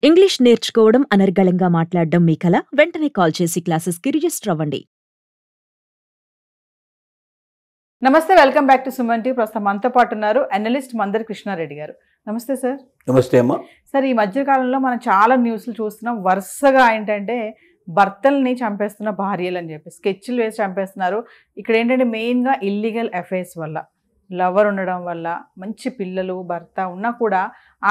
English నేర్చుకోవడం, అనర్గళంగా మాట్లాడడం మీ కల? వెంటనే కాల్ చేసి క్లాసెస్‌కి రిజిస్టర్ అవ్వండి. నమస్తే, welcome back to Suman TV. ప్రస్తుతం మనతో పాటు ఉన్నారు అనలిస్ట్ మందరి కృష్ణారెడ్డి గారు. నమస్తే సార్. నమస్తే అమ్మా. సార్, ఈ మధ్యకాలంలో మనం చాలా న్యూస్లు చూస్తున్నాం. వరుసగా ఏంటంటే భర్తల్ని చంపేస్తున్న భార్యలు అని చెప్పి స్కెచ్లు వేసి చంపేస్తున్నారు. ఇక్కడ ఏంటంటే మెయిన్గా ఇల్లీగల్ అఫైర్స్ వల్ల, లవర్ ఉండడం వల్ల, మంచి పిల్లలు భర్త ఉన్నా కూడా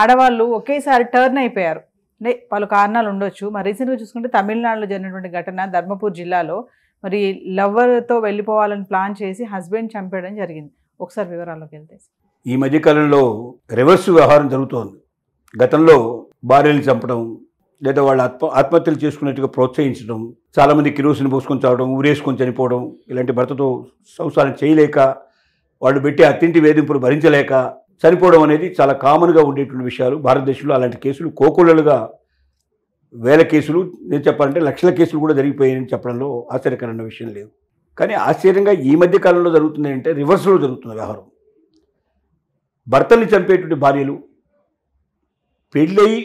ఆడవాళ్ళు ఒకేసారి టర్న్ అయిపోయారు. అంటే పలు కారణాలు ఉండొచ్చు. మరి రీసెంట్గా చూసుకుంటే తమిళనాడులో జరిగినటువంటి ఘటన, ధర్మపూర్ జిల్లాలో మరి లవర్తో వెళ్ళిపోవాలని ప్లాన్ చేసి హస్బెండ్ చంపేయడం జరిగింది. ఒకసారి వివరాల్లోకి వెళ్తే, ఈ మధ్యకాలంలో రివర్స్ వ్యవహారం జరుగుతోంది. గతంలో భార్యలు చంపడం లేదా వాళ్ళు ఆత్మహత్యలు చేసుకున్నట్టుగా ప్రోత్సహించడం, చాలామంది కిరోసిన్ పోసుకొని చావడం, ఊరేసుకొని చనిపోవడం, ఇలాంటి భర్తతో సంసారం చేయలేక వాళ్ళు పెట్టే అత్తింటి వేధింపులు భరించలేక చనిపోవడం అనేది చాలా కామన్గా ఉండేటువంటి విషయాలు. భారతదేశంలో అలాంటి కేసులు కోకొల్లలుగా వేల కేసులు, నేను చెప్పాలంటే లక్షల కేసులు కూడా జరిగిపోయాయని చెప్పడంలో ఆశ్చర్యకరమైన విషయం లేదు. కానీ ఆశ్చర్యంగా ఈ మధ్య కాలంలో జరుగుతుంది అంటే రివర్స్లో జరుగుతున్న వ్యవహారం. భర్తల్ని చంపేటువంటి భార్యలు, పెళ్ళయి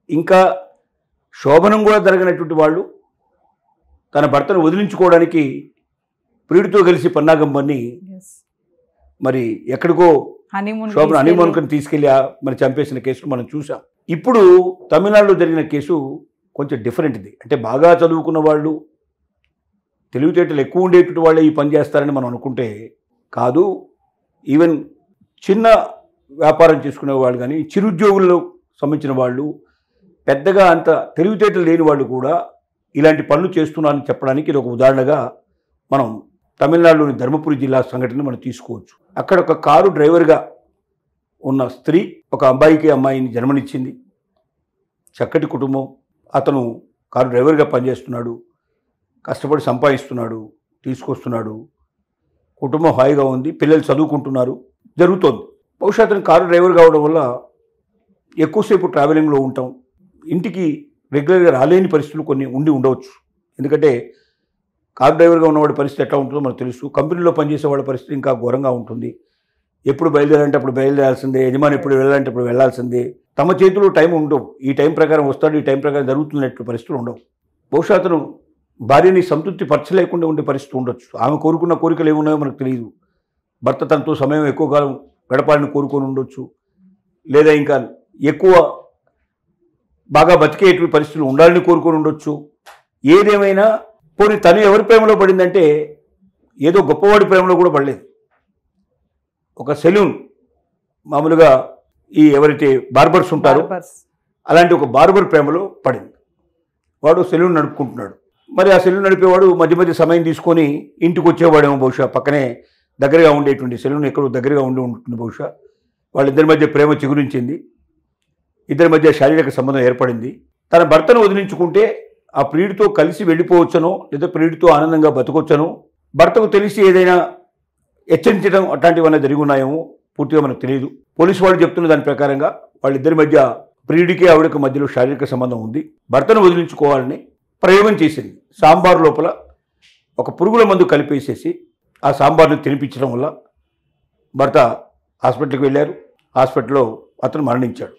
ఇంకా శోభనం కూడా జరగనటువంటి వాళ్ళు తన భర్తను వదిలించుకోవడానికి ప్రియుడితో కలిసి పన్నాగం పన్ని మరి ఎక్కడికో శోభన హనీమూన్కి తీసుకెళ్ళి మరి చంపేసిన కేసులు మనం చూసాం. ఇప్పుడు తమిళనాడులో జరిగిన కేసు కొంచెం డిఫరెంట్ది. అంటే బాగా చదువుకున్న వాళ్ళు, తెలివితేటలు ఎక్కువ ఉండేటువంటి వాళ్ళే ఈ పని చేస్తారని మనం అనుకుంటే కాదు. ఈవెన్ చిన్న వ్యాపారం చేసుకునే వాళ్ళు కానీ, చిరుద్యోగుల్లో సంబంధించిన వాళ్ళు, పెద్దగా అంత తెలివితేటలు లేని వాళ్ళు కూడా ఇలాంటి పనులు చేస్తున్నారని చెప్పడానికి ఇది ఒక ఉదాహరణగా మనం తమిళనాడులోని ధర్మపురి జిల్లా సంఘటన మనం తీసుకోవచ్చు. అక్కడ ఒక కారు డ్రైవర్గా ఉన్న స్త్రీ ఒక అబ్బాయికి అమ్మాయిని జన్మనిచ్చింది. చక్కటి కుటుంబం. అతను కారు డ్రైవర్గా పనిచేస్తున్నాడు, కష్టపడి సంపాదిస్తున్నాడు, తీసుకొస్తున్నాడు, కుటుంబం హాయిగా ఉంది, పిల్లలు చదువుకుంటున్నారు, జరుగుతోంది. బహుశా అతను కారు డ్రైవర్ కావడం వల్ల ఎక్కువసేపు ట్రావెలింగ్లో ఉంటాం, ఇంటికి రెగ్యులర్గా రాలేని పరిస్థితులు కొన్ని ఉండవచ్చు. ఎందుకంటే కారు డ్రైవర్గా ఉన్నవాడి పరిస్థితి ఎట్లా ఉంటుందో మనకు తెలుసు. కంపెనీలో పనిచేసే వాళ్ళ పరిస్థితి ఇంకా ఘోరంగా ఉంటుంది. ఎప్పుడు బయలుదేరాలంటే అప్పుడు బయలుదేరాల్సిందే, యజమాని ఎప్పుడు వెళ్ళాలంటే అప్పుడు వెళ్ళాల్సిందే. తమ చేతిలో టైం ఉండవు. ఈ టైం ప్రకారం వస్తాడు, ఈ టైం ప్రకారం జరుగుతున్నట్టు పరిస్థితులు ఉండవు. బహుశా అతను భార్యని సంతృప్తి పరచలేకుండా ఉండే పరిస్థితి ఉండొచ్చు. ఆమె కోరుకున్న కోరికలు ఏమున్నాయో మనకు తెలియదు. భర్త తనతో సమయం ఎక్కువ కాలం గడపాలని కోరుకొని ఉండొచ్చు, లేదా ఇంకా ఎక్కువ బాగా బతికేటువంటి పరిస్థితులు ఉండాలని కోరుకొని ఉండొచ్చు. ఏదేమైనా పోనీ తను ఎవరి ప్రేమలో పడిందంటే ఏదో గొప్పవాడి ప్రేమలో కూడా పడలేదు. ఒక సెలూన్, మామూలుగా ఈ ఎవరైతే బార్బర్స్ ఉంటారో అలాంటి ఒక బార్బర్ ప్రేమలో పడింది. వాడు సెలూన్ నడుపుకుంటున్నాడు. మరి ఆ సెలూన్ నడిపేవాడు మధ్య మధ్య సమయం తీసుకొని ఇంటికి వచ్చేవాడేమో. బహుశా పక్కనే దగ్గరగా ఉండేటువంటి సెలూన్ ఎక్కడో దగ్గరగా ఉంటుంది. బహుశా వాళ్ళిద్దరి మధ్య ప్రేమ చిగురించింది, ఇద్దరి మధ్య శారీరక సంబంధం ఏర్పడింది. తన భర్తను వదిలించుకుంటే ఆ ప్రియుడితో కలిసి వెళ్ళిపోవచ్చనో లేదా ప్రియుడితో ఆనందంగా బతకొచ్చనో, భర్తకు తెలిసి ఏదైనా హెచ్చరించడం అట్లాంటివన్నీ జరిగి ఉన్నాయేమో పూర్తిగా మనకు తెలియదు. పోలీసు వాళ్ళు చెప్తున్న దాని ప్రకారంగా వాళ్ళిద్దరి మధ్య, ప్రియుడికి ఆవిడకి మధ్యలో శారీరక సంబంధం ఉంది. భర్తను వదిలించుకోవాలని ప్రయోగం చేసింది. సాంబార్ లోపల ఒక పురుగుల మందు కలిపేసేసి ఆ సాంబార్ని తినిపించడం వల్ల భర్త హాస్పిటల్కి వెళ్ళారు. హాస్పిటల్లో అతను మరణించాడు.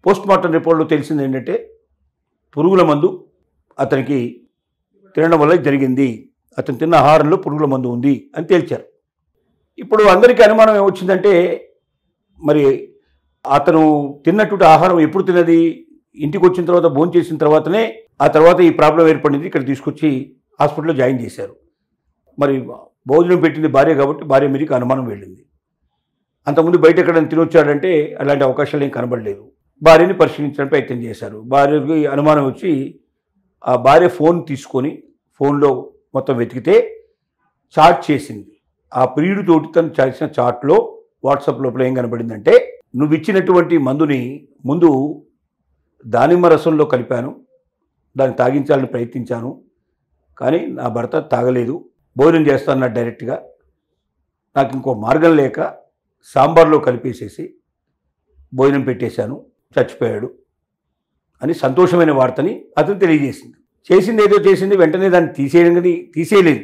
పోస్ట్ మార్టం రిపోర్ట్లో తెలిసింది ఏంటంటే పురుగుల మందు అతనికి తినడం వల్ల జరిగింది, అతను తిన్న ఆహారంలో పురుగుల మందు ఉంది అని తేల్చారు. ఇప్పుడు అందరికీ అనుమానం ఏమొచ్చిందంటే, మరి అతను తిన్నటువంటి ఆహారం ఎప్పుడు తిన్నది? ఇంటికి వచ్చిన తర్వాత భోజనం చేసిన తర్వాతనే ఆ తర్వాత ఈ ప్రాబ్లం ఏర్పడింది. ఇక్కడ తీసుకొచ్చి హాస్పిటల్లో జాయిన్ చేశారు. మరి భోజనం పెట్టింది భార్య కాబట్టి భార్య మీదకి అనుమానం వెళ్ళింది. అంతకుముందు బయట ఎక్కడైనా తినొచ్చాడంటే అలాంటి అవకాశాలు ఏం కనబడలేదు. భార్యని పరిశీలించడానికి ప్రయత్నం చేశారు. భార్యకి అనుమానం వచ్చి ఆ భార్య ఫోన్ తీసుకొని ఫోన్లో మొత్తం వెతికితే చాట్ చేసింది. ఆ ప్రియుడితోటి తను చేసిన చాట్లో వాట్సాప్ లోపల ఏం కనబడిందంటే, నువ్వు ఇచ్చినటువంటి మందుని ముందు దానిమ్మ రసంలో కలిపాను, దాన్ని తాగించాలని ప్రయత్నించాను, కానీ నా భర్త తాగలేదు, భోజనం చేస్తాను డైరెక్ట్గా, నాకు ఇంకో మార్గం లేక సాంబార్లో కలిపేసేసి భోజనం పెట్టేశాను, చచ్చిపోయాడు అని సంతోషమైన వార్తని అతను తెలియజేసింది. చేసింది ఏదో చేసింది, వెంటనే దాన్ని తీసేయలేదు.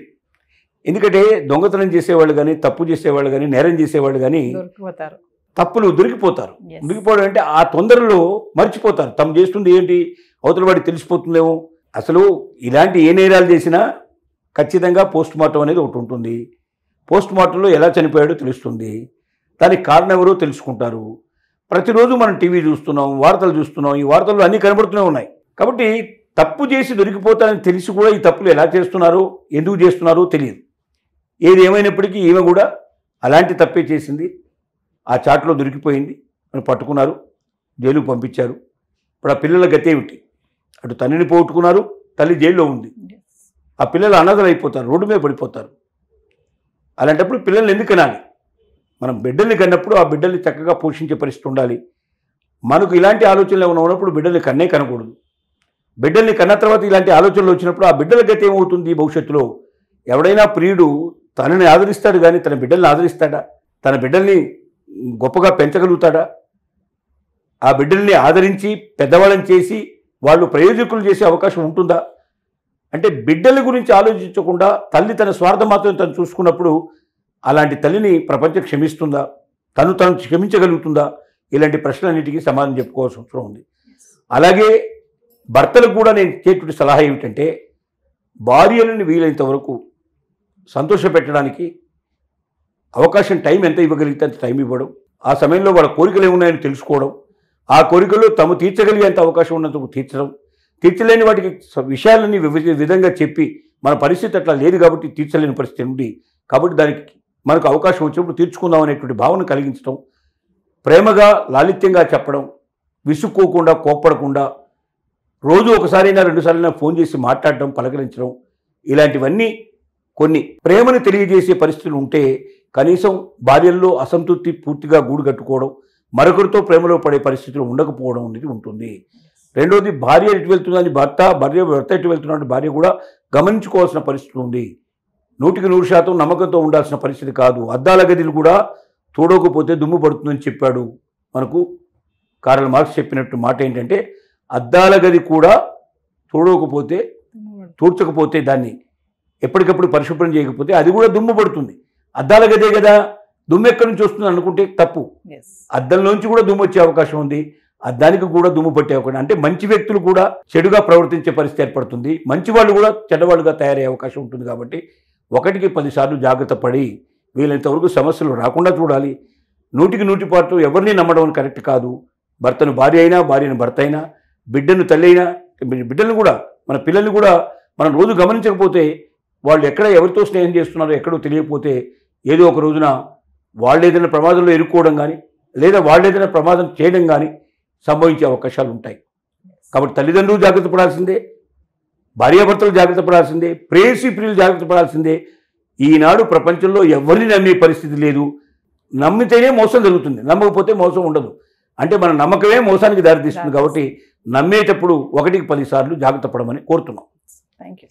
ఎందుకంటే దొంగతనం చేసేవాళ్ళు కానీ, తప్పు చేసేవాళ్ళు కానీ, నేరం చేసేవాళ్ళు కానీ తప్పులు దొరికిపోతారు. Yes. దొరికిపోవడం అంటే ఆ తొందరలో మర్చిపోతారు తమ చేస్తుంది ఏంటి, అవతల వాడికి తెలిసిపోతుందేమో. అసలు ఇలాంటి ఏ నేరాలు చేసినా ఖచ్చితంగా పోస్ట్ మార్టం అనేది ఒకటి ఉంటుంది. పోస్ట్ మార్టంలో ఎలా చనిపోయాడో తెలుస్తుంది, దానికి కారణం ఎవరో తెలుసుకుంటారు. ప్రతిరోజు మనం టీవీ చూస్తున్నాం, వార్తలు చూస్తున్నాం, ఈ వార్తల్లో అన్నీ కనబడుతూనే ఉన్నాయి. కాబట్టి తప్పు చేసి దొరికిపోతారని తెలిసి కూడా ఈ తప్పులు ఎలా చేస్తున్నారో, ఎందుకు చేస్తున్నారో తెలియదు. ఏది ఏమైనప్పటికీ ఈమె కూడా అలాంటి తప్పే చేసింది. ఆ చాట్లో దొరికిపోయింది, అని పట్టుకున్నారు, జైలుకు పంపించారు. ఇప్పుడు ఆ పిల్లల గతి ఏమిటి? అటు తండ్రిని పోగొట్టుకున్నారు, తల్లి జైల్లో ఉంది. ఆ పిల్లలు అనాథలు అయిపోతారు, రోడ్డు మీద పడిపోతారు. అలాంటప్పుడు పిల్లల్ని ఎందుకు కనాలి? మనం బిడ్డల్ని కన్నప్పుడు ఆ బిడ్డల్ని చక్కగా పోషించే పరిస్థితి ఉండాలి. మనకు ఇలాంటి ఆలోచనలు ఏమైనా ఉన్నప్పుడు బిడ్డల్ని కనకూడదు. బిడ్డల్ని కన్న తర్వాత ఇలాంటి ఆలోచనలు వచ్చినప్పుడు ఆ బిడ్డల గతి ఏమవుతుంది భవిష్యత్తులో? ఎవడైనా ప్రియుడు తనని ఆదరిస్తాడు కానీ తన బిడ్డల్ని ఆదరిస్తాడా? తన బిడ్డల్ని గొప్పగా పెంచగలుగుతాడా? ఆ బిడ్డల్ని ఆదరించి పెద్దవాళ్ళని చేసి వాళ్ళు ప్రయోజకులు చేసే అవకాశం ఉంటుందా? అంటే బిడ్డల గురించి ఆలోచించకుండా తల్లి తన స్వార్థం మాత్రం తను చూసుకున్నప్పుడు అలాంటి తల్లిని ప్రపంచం క్షమిస్తుందా? తను క్షమించగలుగుతుందా? ఇలాంటి ప్రశ్నలన్నిటికీ సమాధానం చెప్పుకోవాల్సిన అవసరం ఉంది. అలాగే భర్తలకు కూడా నేను చేటువంటి సలహా ఏమిటంటే, భార్యలను వీలైనంత వరకు సంతోషపెట్టడానికి అవకాశం టైం ఎంత ఇవ్వగలిగితే అంత టైం ఇవ్వడం, ఆ సమయంలో వాళ్ళ కోరికలు ఏమున్నాయని తెలుసుకోవడం, ఆ కోరికల్లో తాము తీర్చగలిగేంత అవకాశం ఉన్నందుకు తీర్చడం, తీర్చలేని వాటికి విషయాలన్నీ విధంగా చెప్పి మన పరిస్థితి అట్లా లేదు కాబట్టి తీర్చలేని పరిస్థితి ఉంది కాబట్టి దానికి మనకు అవకాశం వచ్చినప్పుడు తీర్చుకుందాం అనేటువంటి భావన కలిగించడం, ప్రేమగా లాలిత్యంగా చెప్పడం, విసుక్కోకుండా కోప్పడకుండా రోజు ఒకసారైనా రెండుసార్లైనా ఫోన్ చేసి మాట్లాడడం, పలకరించడం, ఇలాంటివన్నీ కొన్ని ప్రేమను తెలియజేసే పరిస్థితులు ఉంటే కనీసం భార్యల్లో అసంతృప్తి పూర్తిగా గూడు కట్టుకోవడం, మరొకరితో ప్రేమలో పడే పరిస్థితులు ఉండకపోవడం అనేది ఉంటుంది. రెండోది, భార్య ఎటు వెళ్తుందని భర్త ఎటు వెళ్తున్నాడని భార్య కూడా గమనించుకోవాల్సిన పరిస్థితి ఉంది. 100% నమ్మకంతో ఉండాల్సిన పరిస్థితి కాదు. అద్దాల గదిలు కూడా తోడకపోతే దుమ్ము పడుతుందని చెప్పాడు మనకు కార్ల్ మార్క్స్. చెప్పినట్టు మాట ఏంటంటే, అద్దాల గది కూడా తూడ్చకపోతే దాన్ని ఎప్పటికప్పుడు పరిశుభ్రం చేయకపోతే అది కూడా దుమ్ము పడుతుంది. అద్దాల గదే కదా, దుమ్ము ఎక్కడి నుంచి వస్తుంది అనుకుంటే తప్పు. అద్దంలోంచి కూడా దుమ్ము వచ్చే అవకాశం ఉంది, అద్దానికి కూడా దుమ్ము పట్టే అవకాశం. అంటే మంచి వ్యక్తులు కూడా చెడుగా ప్రవర్తించే పరిస్థితి ఏర్పడుతుంది, మంచి వాళ్ళు కూడా చెడ్డవాళ్ళుగా తయారయ్యే అవకాశం ఉంటుంది. కాబట్టి 1కి 10 సార్లు జాగ్రత్త పడి వీలైనంతవరకు సమస్యలు రాకుండా చూడాలి. 100% ఎవరిని నమ్మడం కరెక్ట్ కాదు. భర్తను భార్య అయినా, భార్యను భర్త అయినా, బిడ్డను తల్లి అయినా, బిడ్డలను కూడా మన పిల్లల్ని కూడా మనం రోజు గమనించకపోతే, వాళ్ళు ఎక్కడ ఎవరితో స్నేహం చేస్తున్నారో ఎక్కడో తెలియకపోతే ఏదో ఒక రోజున వాళ్ళు ఏదైనా ప్రమాదంలో ఇరుక్కోవడం కానీ, లేదా వాళ్ళు ఏదైనా ప్రమాదం చేయడం కానీ సంభవించే అవకాశాలు ఉంటాయి. కాబట్టి తల్లిదండ్రులు జాగ్రత్త పడాల్సిందే, భార్యాభర్తలు జాగ్రత్త పడాల్సిందే, ప్రేయసీ ప్రియులు జాగ్రత్త పడాల్సిందే. ఈనాడు ప్రపంచంలో ఎవరిని నమ్మే పరిస్థితి లేదు. నమ్మితేనే మోసం జరుగుతుంది, నమ్మకపోతే మోసం ఉండదు. అంటే మన నమ్మకమే మోసానికి దారితీస్తుంది. కాబట్టి నమ్మేటప్పుడు 1కి 10 సార్లు జాగ్రత్త పడమని కోరుతున్నాం. Thank you.